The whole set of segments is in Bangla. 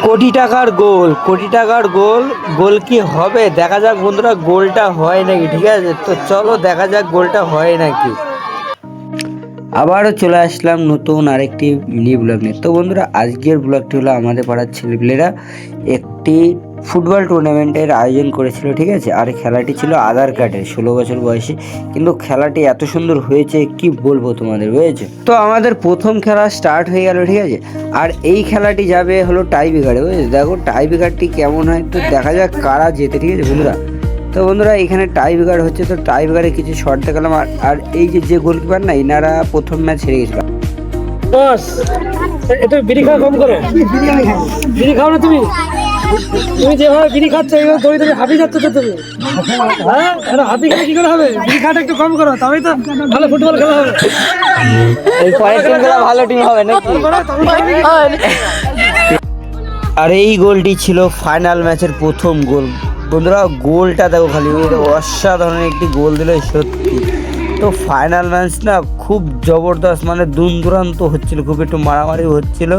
কোটি টাকার গোল, কোটি টাকার গোল। গোল কি হবে দেখা যাক বন্ধুরা, গোলটা হয় নাকি। ঠিক আছে, তো চলো দেখা যাক গোলটা হয় নাকি। আবারও চলে আসলাম নতুন আরেকটি মিনি ব্লগ নিয়ে। তো বন্ধুরা, আজকের ব্লগটি হলো আমাদের পাড়ার ছেলেপেলেরা একটি ফুটবল টুর্নামেন্টের আয়োজন করেছিল। ঠিক আছে, আর খেলাটি ছিল আধার কার্ডের 16 বছর বয়সে। কিন্তু খেলাটি এত সুন্দর হয়েছে কি বলবো তোমাদের, বুঝেছো? তো আমাদের প্রথম খেলা স্টার্ট হয়ে গেল। ঠিক আছে, আর এই খেলাটি যাবে হলো টাই ব্রেকারে, বুঝেছো? দেখো টাই ব্রেকারটি কেমন হয়, তো দেখা যাক কারা জেতে। ঠিক আছে বন্ধুরা, তো বন্ধুরা এখানে টাই ব্রেকার হচ্ছে। তো টাই ব্রেকারে কিছু শট দেখালাম। আর এই যে গোলকিপার না, ইনারা প্রথম ম্যাচ হেরে গেছিল। বস একটু বিড়ি খাওয়া কম করো। বিড়ি খাও না তুমি? তুমি যেভাবে বিড়ি খাচ্ছ এইভাবে দড়ি দড়ি হাঁপিয়ে যাচ্ছ তো তুমি। হ্যাঁ, হাঁপিয়ে গেলে কি করে হবে? বিড়ি খাওয়াটা একটু কম করো, তবেই তো ভালো ফুটবল খেলা হবে। এই পরের টিমগুলো ভালো টিম হবে নাকি? আর এই গোলটি ছিল ফাইনাল ম্যাচের প্রথম গোল। বন্ধুরা গোলটা দেখো খালি, অসাধারণ একটি গোল দিল সত্যি। তো ফাইনাল ম্যাচ না খুব জবরদস্ত, মানে দুরান্ত হচ্ছিল, খুব একটু মারামারি হচ্ছিল।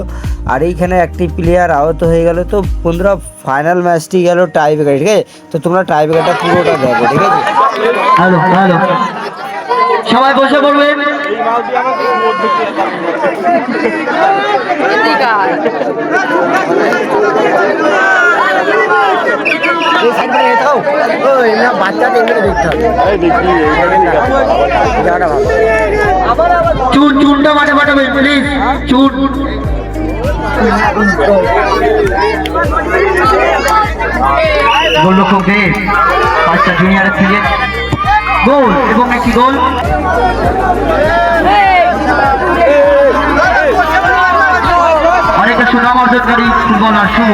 আর এইখানে একটি প্লেয়ার আহত হয়ে গেল। তো বন্ধুরা ফাইনাল ম্যাচটি গেল টাই ব্রেকারে। ঠিক আছে, তো তোমরা টাই ব্রেকারটা পুরোটা দেখো। ঠিক আছে, হ্যালো হ্যালো, সবাই বসে পড়বেন। চুনটা মাঠে পাঠাবেন প্লিজ। চুন গোলরক্ষককে 5টা জুনিয়রের থেকে গোল এবং একটি গোল। অনেকটা সুনাম অর্জনকারী ফুটবলার শুভ।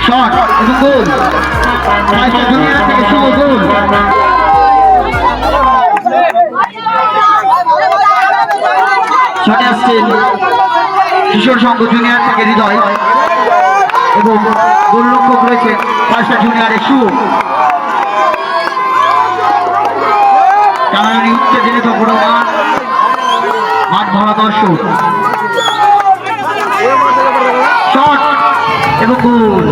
শট এবং গোল, 5টা জুনিয়রের থেকে শুভ গোল। শটে আসছেন কিশোর সংঘ জুনিয়র থেকে হৃদয় এবং গোলরক্ষক রয়েছে 5টা জুনিয়রের শুভ। টানাটানি উত্তেজনিত বড় মাঠ ভরা দর্শক। শট এবং গোল।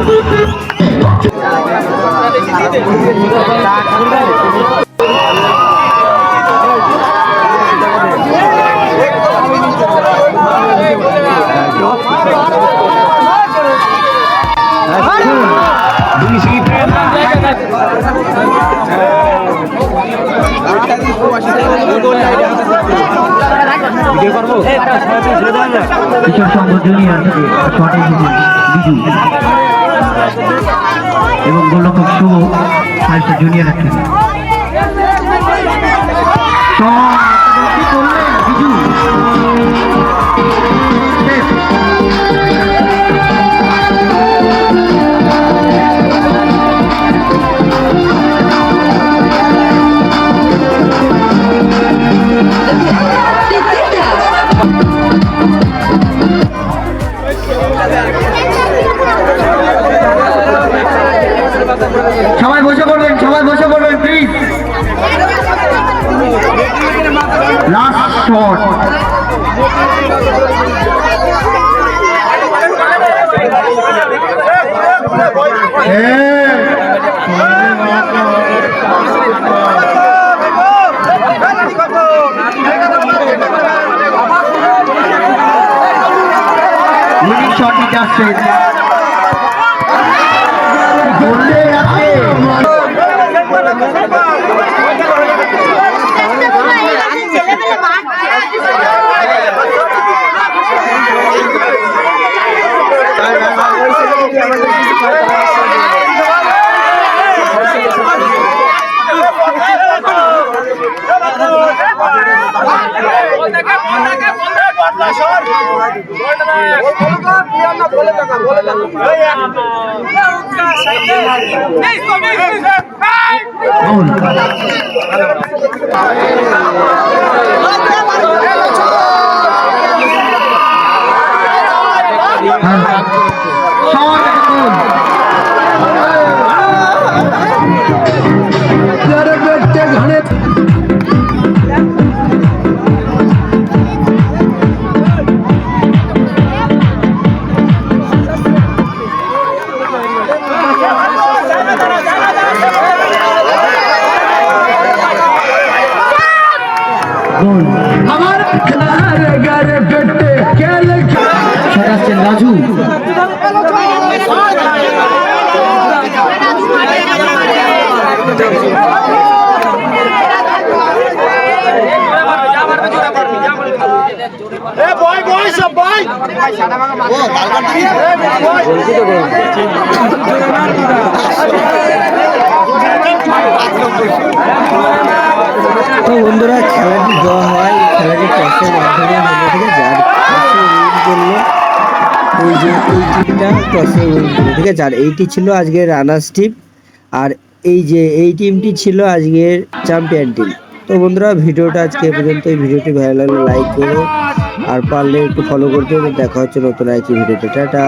কিশোর সংঘ জুনিয়র থেকে শটে বিজু এবং গোলরক্ষক শুভ 5টা জুনিয়র থেকে। বিজু সবাই বসে পড়বেন, সবাই বসে পড়বেন please. Last shot. Winning shot নিতে আসছে। গোল ছেড়াচ্ছেন রাজু তো বন্ধুরা খেলাটি দেওয়া হয়, খেলাটি টসের মাধ্যমে হলো, ঠিক আছে। আর টসে উইন করলো এই যে এই টিমটা, টসে উইন করলো, ঠিক আছে। আর এইটি ছিল আজকের রানার্স টিম, আর এই যে এই টিমটি ছিল আজকের চ্যাম্পিয়ন টিম। তো বন্ধুরা ভিডিওটা আজকে এ পর্যন্ত। এই ভিডিওটি ভালো লাগলে লাইক করো, আর পারলে একটু ফলো করতে। দেখা হচ্ছে নতুন একটি ভিডিওতে। টাটা।